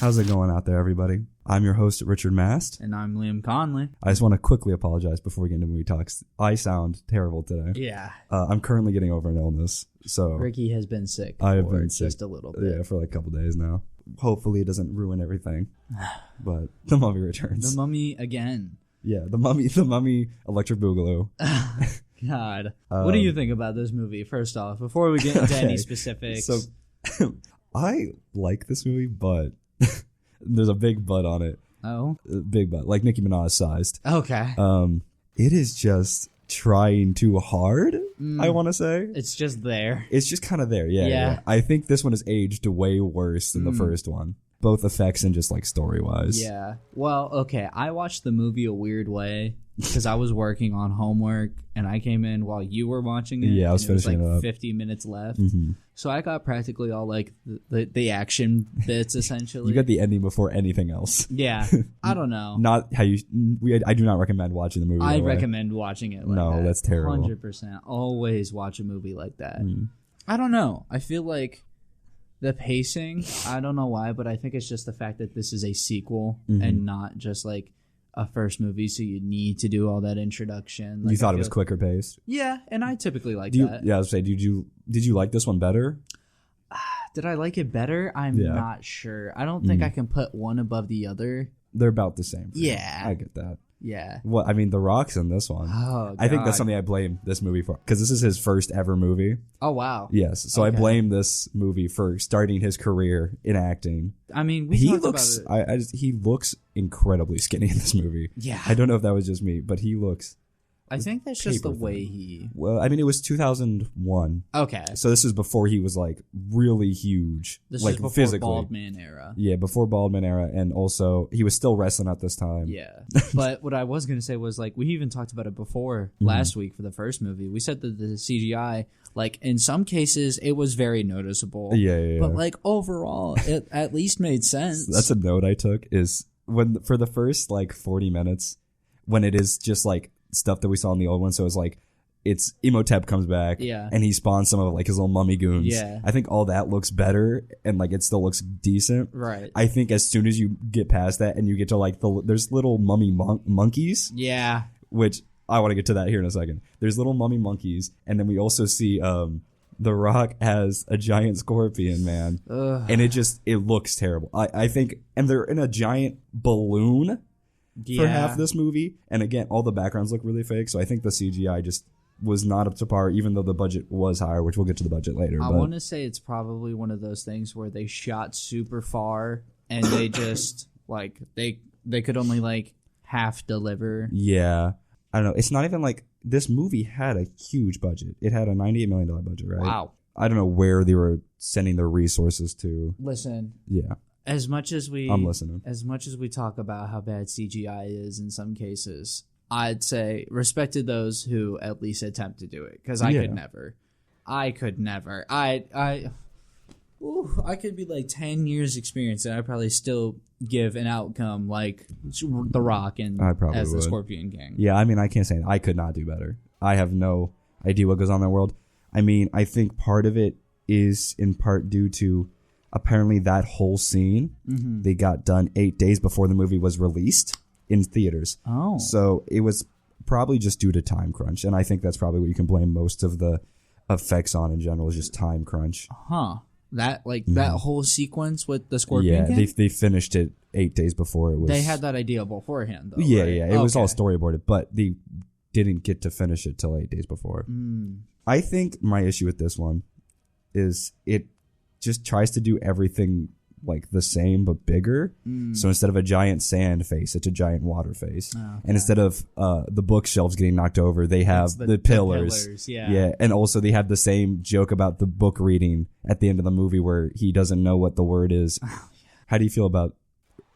How's it going out there, everybody? I'm your host, Richard Mast. And I'm Liam Conley. I just want to quickly apologize before we get into movie talks. I sound terrible today. Yeah. I'm currently getting over an illness, so... Ricky has been sick. I have been sick. Just a little bit. Yeah, for like a couple days now. Hopefully it doesn't ruin everything. But The Mummy returns. The Mummy again. Yeah, The Mummy, Electric Boogaloo. God. What do you think about this movie, first off, before we get into any specifics? So, I like this movie, but... There's a big butt on it. Oh? Big butt, like Nicki Minaj sized. Okay. It is just trying too hard, I want to say. It's just there. It's just kind of there, yeah. I think this one has aged way worse than the first one. Both effects and just like story-wise. Yeah. Well, okay, I watched the movie a weird way because I was working on homework and I came in while you were watching it. Yeah, I was finishing it it up. 50 minutes left. Mm-hmm. So I got practically all like the action bits essentially. You got the ending before anything else. Yeah. I don't know. Not how you... I do not recommend watching the movie. I recommend watching it like that. No, that's terrible. 100%. Always watch a movie like that. I don't know. I feel like the pacing, I don't know why, but I think it's just the fact that this is a sequel and not just like a first movie, so you need to do all that introduction. Like, you thought it was quicker paced? Yeah, and I typically like that. Yeah, I was saying, did you like this one better? Did I like it better? I'm not sure. I don't think I can put one above the other. They're about the same. Yeah. I get that. Yeah. Well, I mean, The Rock's in this one. Oh, God. I think that's something I blame this movie for, because this is his first ever movie. Oh, wow. Yes. So I blame this movie for starting his career in acting. I mean, he looks incredibly skinny in this movie. Yeah. I don't know if that was just me, but he looks... I think that's just the way he... Well, I mean, it was 2001. Okay. So this is before he was, like, really huge. This like, is before physically. Baldman era. Yeah, before Baldman era, and also, he was still wrestling at this time. Yeah. But what I was going to say was, like, we even talked about it before last week for the first movie. We said that the CGI, like, in some cases, it was very noticeable. Yeah. But, like, overall, it at least made sense. That's a note I took, is for the first, like, 40 minutes, when it is just, like, stuff that we saw in the old one, so it's like Imhotep comes back and he spawns some of like his little mummy goons. I think all that looks better and like it still looks decent. Right. I think as soon as you get past that and you get to like there's little mummy monkeys, which I want to get to that here in a second. There's little mummy monkeys, and then we also see The Rock has a giant scorpion, man. And it looks terrible. I think, and they're in a giant balloon for half this movie, and again, all the backgrounds look really fake, so I think the CGI just was not up to par, even though the budget was higher, which we'll get to the budget later. I want to say it's probably one of those things where they shot super far, and they just, like, they could only, like, half deliver. Yeah. I don't know. It's not even like, this movie had a huge budget. It had a $98 million budget, right? Wow. I don't know where they were sending their resources to. Listen. Yeah. As much as we talk about how bad CGI is in some cases, I'd say respect to those who at least attempt to do it, because I could never. I could be like 10 years experience and I'd probably still give an outcome like The Rock and as the Scorpion King. Yeah, I mean, I can't say I could not do better. I have no idea what goes on in that world. I mean, I think part of it is in part due to apparently that whole scene, they got done 8 days before the movie was released in theaters. Oh. So it was probably just due to time crunch. And I think that's probably what you can blame most of the effects on in general, is just time crunch. Huh. That that whole sequence with the Scorpion King? Yeah, they finished it 8 days before it was... They had that idea beforehand, though, Yeah, right? yeah. It was all storyboarded, but they didn't get to finish it till 8 days before. I think my issue with this one is it just tries to do everything like the same but bigger. So instead of a giant sand face, it's a giant water face. Okay. And instead of the bookshelves getting knocked over, they have the pillars. Yeah. And also they have the same joke about the book reading at the end of the movie where he doesn't know what the word is. How do you feel about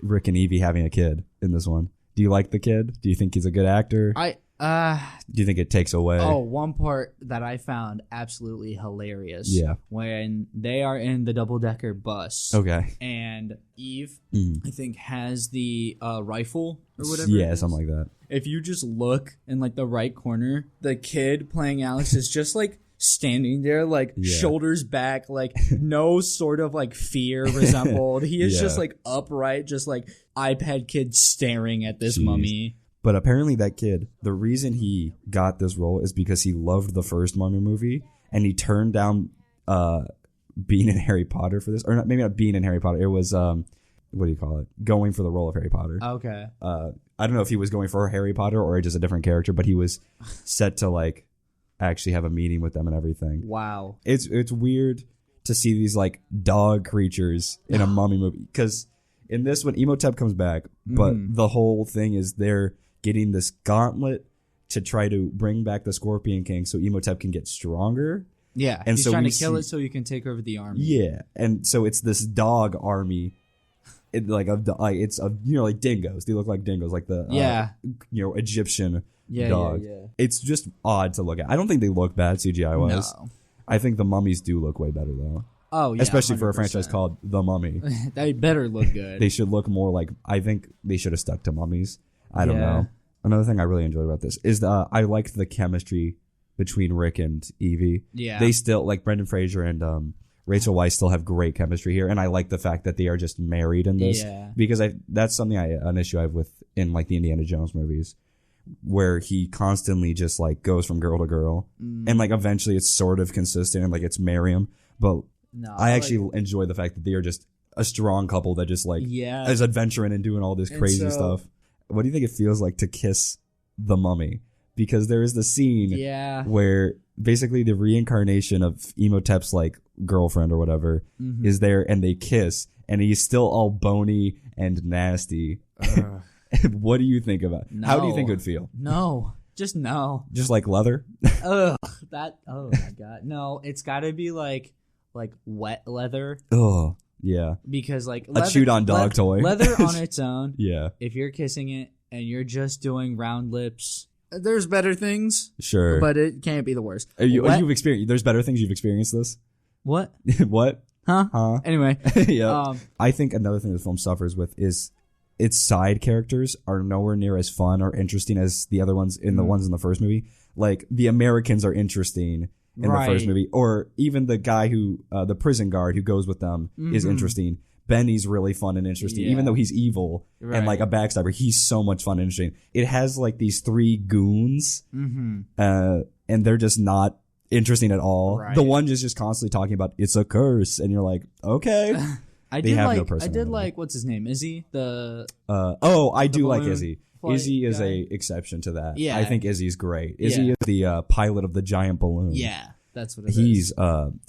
Rick and Evie having a kid in this one? Do you like the kid? Do you think he's a good actor? Do you think it takes away? Oh, one part that I found absolutely hilarious. Yeah. When they are in the double-decker bus. Okay. And Eve, I think, has the rifle or whatever. Yeah, something like that. If you just look in like the right corner, the kid playing Alex is just like standing there, like shoulders back, like no sort of like fear resembled. He is just like upright, just like iPad kid staring at this mummy. But apparently that kid, the reason he got this role is because he loved the first Mummy movie, and he turned down being in Harry Potter for this. Or not, maybe not being in Harry Potter. It was, what do you call it? Going for the role of Harry Potter. Okay. I don't know if he was going for Harry Potter or just a different character, but he was set to like actually have a meeting with them and everything. Wow. It's weird to see these like dog creatures in a Mummy movie, because in this one, Imhotep comes back, but the whole thing is they're getting this gauntlet to try to bring back the Scorpion King so Imhotep can get stronger. Yeah, and he's so trying to kill it so you can take over the army. Yeah, and so it's this dog army. It's like dingoes. They look like dingoes, like the Egyptian dog. Yeah. It's just odd to look at. I don't think they look bad CGI wise. No. I think the mummies do look way better though. Oh yeah, especially 100%. For a 100%. franchise called The Mummy. They better look good. They should look more like. I think they should have stuck to mummies. I don't know. Another thing I really enjoyed about this is I liked the chemistry between Rick and Evie. Yeah, they still like Brendan Fraser and Rachel Weisz still have great chemistry here, and I like the fact that they are just married in this because that's something an issue I have with in like the Indiana Jones movies, where he constantly just like goes from girl to girl, and like eventually it's sort of consistent and like it's Miriam, but I actually enjoy the fact that they are just a strong couple that just like is adventuring and doing all this crazy stuff. What do you think it feels like to kiss the mummy? Because there is the scene where basically the reincarnation of Imhotep's like girlfriend or whatever is there, and they kiss, and he's still all bony and nasty. What do you think about? No. How do you think it would feel? No, just no. Just like leather? Ugh, that. Oh my god, no! It's got to be like wet leather. Oh yeah, because like a chewed on dog toy. Leather on its own. Yeah. If you're kissing it and you're just doing round lips. There's better things, sure, but it can't be the worst. You've experienced. There's better things. You've experienced this. What? What? Huh? Anyway, yeah. I think another thing the film suffers with is its side characters are nowhere near as fun or interesting as the other ones in the ones in the first movie. Like the Americans are interesting in the first movie, or even the guy who the prison guard who goes with them is interesting. Benny's really fun and interesting, even though he's evil and like a backstabber. He's so much fun and interesting. It has like these three goons, and they're just not interesting at all. Right. The one is just constantly talking about it's a curse, and you're like, okay. I did like what's his name? Izzy the. I do like Izzy. Izzy is a exception to that. Yeah, I think Izzy's great. Izzy is the pilot of the giant balloon. Yeah. That's what it is.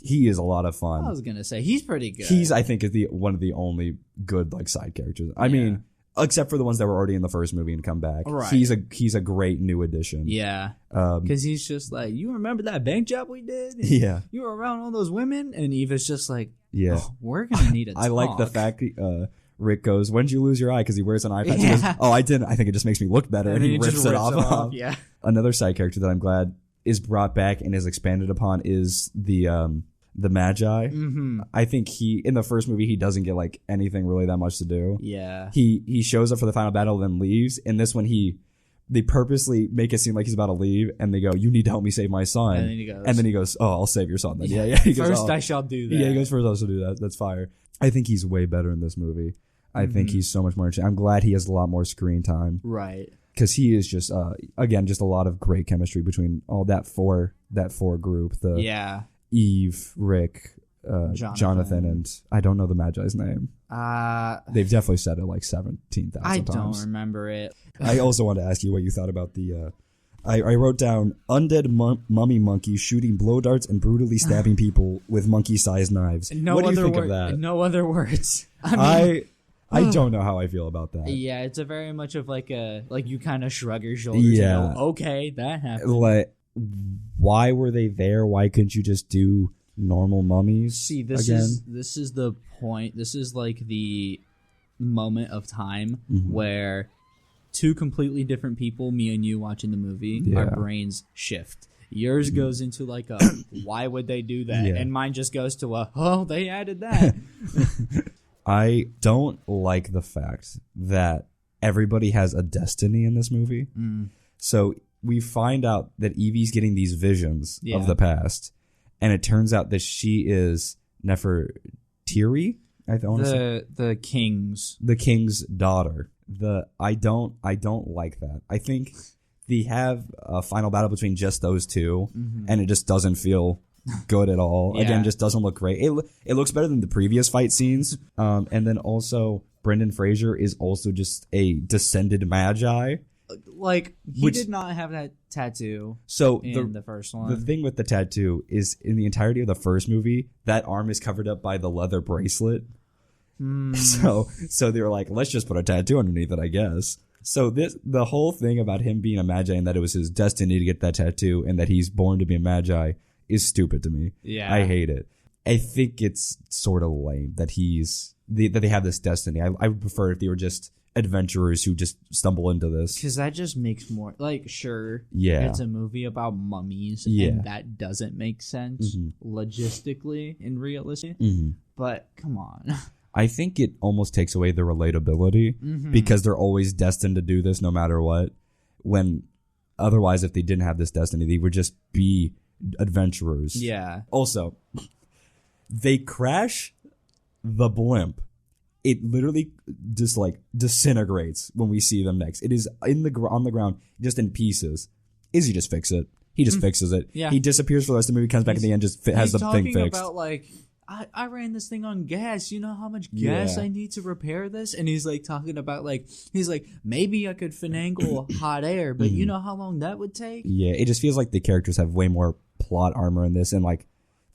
He is a lot of fun. I was gonna say he's pretty good. I think is one of the only good like side characters. I mean, except for the ones that were already in the first movie and come back. Right. He's a great new addition. Yeah. Because he's just like, you remember that bank job we did? And yeah. You were around all those women, and Eva's just like, we're gonna need a talk. I like the fact Rick goes, "When did you lose your eye?" Because he wears an eye patch. He goes, "Oh, I didn't. I think it just makes me look better," and he rips it off. Yeah. Another side character that I'm glad is brought back and is expanded upon is the Magi. I think in the first movie he doesn't get like anything really that much to do. Yeah. He shows up for the final battle then leaves. In this one they purposely make it seem like he's about to leave, and they go, "You need to help me save my son." And then he goes, "Oh, I'll save your son then." Yeah. He goes, first I shall do that. Yeah, he goes, "First I shall do that." That's fire. I think he's way better in this movie. I think he's so much more interesting. I'm glad he has a lot more screen time. Right. Because he is just again just a lot of great chemistry between all that four group. Eve, Rick, Jonathan, and I don't know the Magi's name. They've definitely said it like 17,000 times. I don't remember it. I also want to ask you what you thought about the. I wrote down undead mummy monkey shooting blow darts and brutally stabbing people with monkey-sized knives. What do you think of that? No other words. I don't know how I feel about that. Yeah, it's a very much of like you kind of shrug your shoulders and go, okay, that happened. Like, why were they there? Why couldn't you just do normal mummies? See, this is the point. This is like the moment of time where two completely different people, me and you watching the movie, our brains shift. Yours goes into like a, why would they do that? Yeah. And mine just goes to a, oh, they added that. I don't like the fact that everybody has a destiny in this movie. So we find out that Evie's getting these visions of the past, and it turns out that she is Nefertiri. The king's daughter. I don't like that. I think they have a final battle between just those two, and it just doesn't feel good at all. Yeah. Again, just doesn't look great. It looks better than the previous fight scenes. And then also Brendan Fraser is also just a descended magi. Like, he did not have that tattoo in the first one. The thing with the tattoo is in the entirety of the first movie, that arm is covered up by the leather bracelet. So they were like, let's just put a tattoo underneath it, I guess. So the whole thing about him being a magi and that it was his destiny to get that tattoo and that he's born to be a magi is stupid to me. Yeah. I hate it. I think it's sort of lame that that they have this destiny. I would prefer if they were just adventurers who just stumble into this. Because that just makes more, like, sure, Yeah. it's a movie about mummies, Yeah. and that doesn't make sense logistically and realistically, but come on. I think it almost takes away the relatability because they're always destined to do this no matter what. When otherwise, if they didn't have this destiny, they would just be adventurers. Yeah. Also, they crash the blimp. It literally just like disintegrates when we see them next. It is on the ground, just in pieces. Izzy just fix it. He just fixes it. Yeah. He disappears for the rest of the movie, comes back at the end, just has the thing fixed. He's talking about, like, I ran this thing on gas. You know how much gas I need to repair this? And he's like talking about, like, maybe I could finagle hot air, but you know how long that would take? Yeah, it just feels like the characters have way more plot armor in this, and like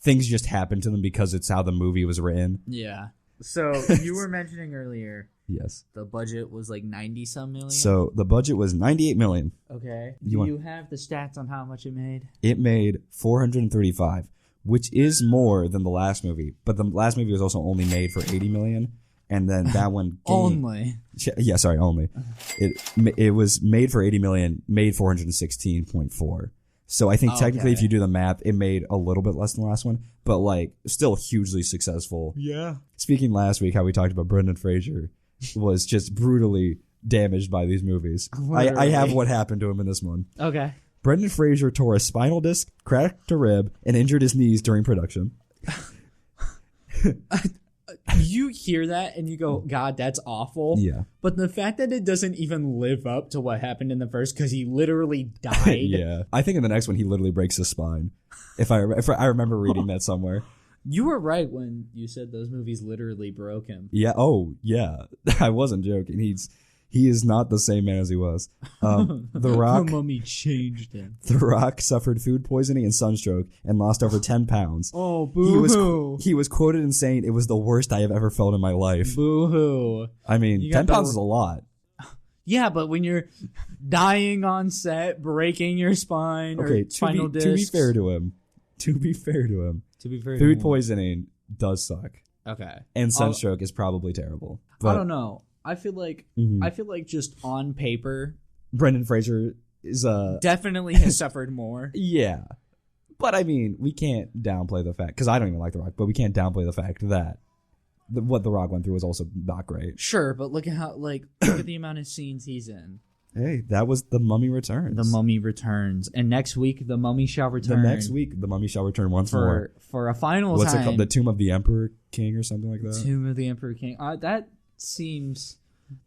things just happen to them because it's how the movie was written. Yeah. So you were mentioning earlier, Yes. the budget was like 90-some million? So the budget was $98 million. Okay. You Do you have the stats on how much it made? It made $435, which is more than the last movie. But the last movie was also only made for $80 million, and then that one Only. Yeah, sorry, only. It was made for $80 million, made 416.4. So I think technically, if you do the math, it made a little bit less than the last one, but like still hugely successful. Yeah. Speaking last week, how we talked about Brendan Fraser was just brutally damaged by these movies. I have what happened to him in this one. Okay. Brendan Fraser tore a spinal disc, cracked a rib, and injured his knees during production. You hear that and you go, God, that's awful. Yeah. But the fact that it doesn't even live up to what happened in the first, because he literally died. Yeah. I think in the next one, he literally breaks his spine. If I remember reading that somewhere. You were right when you said those movies literally broke him. Yeah. Oh, yeah. I wasn't joking. He is not the same man as he was. The Rock. The mummy changed him. The Rock suffered food poisoning and sunstroke and lost over 10 pounds. Oh, boo-hoo. He was quoted in saying, "It was the worst I have ever felt in my life." Boo-hoo. I mean, 10 pounds is a lot. Yeah, but when you're dying on set, breaking your spine, Okay, or spinal discs. to be fair to him, food poisoning does suck. Okay. And sunstroke is probably terrible. But I don't know. I feel like just on paper, Brendan Fraser is definitely has suffered more. Yeah. But I mean, we can't downplay the fact, because I don't even like The Rock, but we can't downplay the fact that what The Rock went through was also not great. Sure, but look at the amount of scenes he's in. Hey, that was The Mummy Returns. The Mummy Returns. And next week, The Mummy shall return. The Mummy shall return once more. For a final time. What's it called? The Tomb of the Emperor King or something like that? Tomb of the Emperor King. That seems...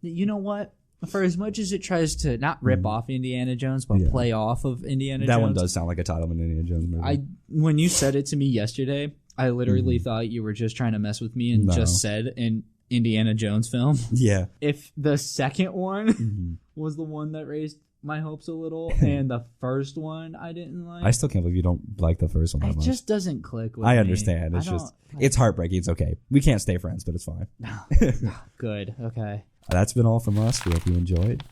You know what? For as much as it tries to not rip off Indiana Jones, but play off of Indiana Jones. That one does sound like a title of an Indiana Jones movie. When you said it to me yesterday, I literally thought you were just trying to mess with me and just said an Indiana Jones film. Yeah. If the second one was the one that raised my hopes a little, and the first one I didn't like. I still can't believe you don't like the first one that much. It just doesn't click with me. I understand. It's heartbreaking. It's okay. We can't stay friends, but it's fine. Good. Okay. That's been all from us. We hope you enjoyed.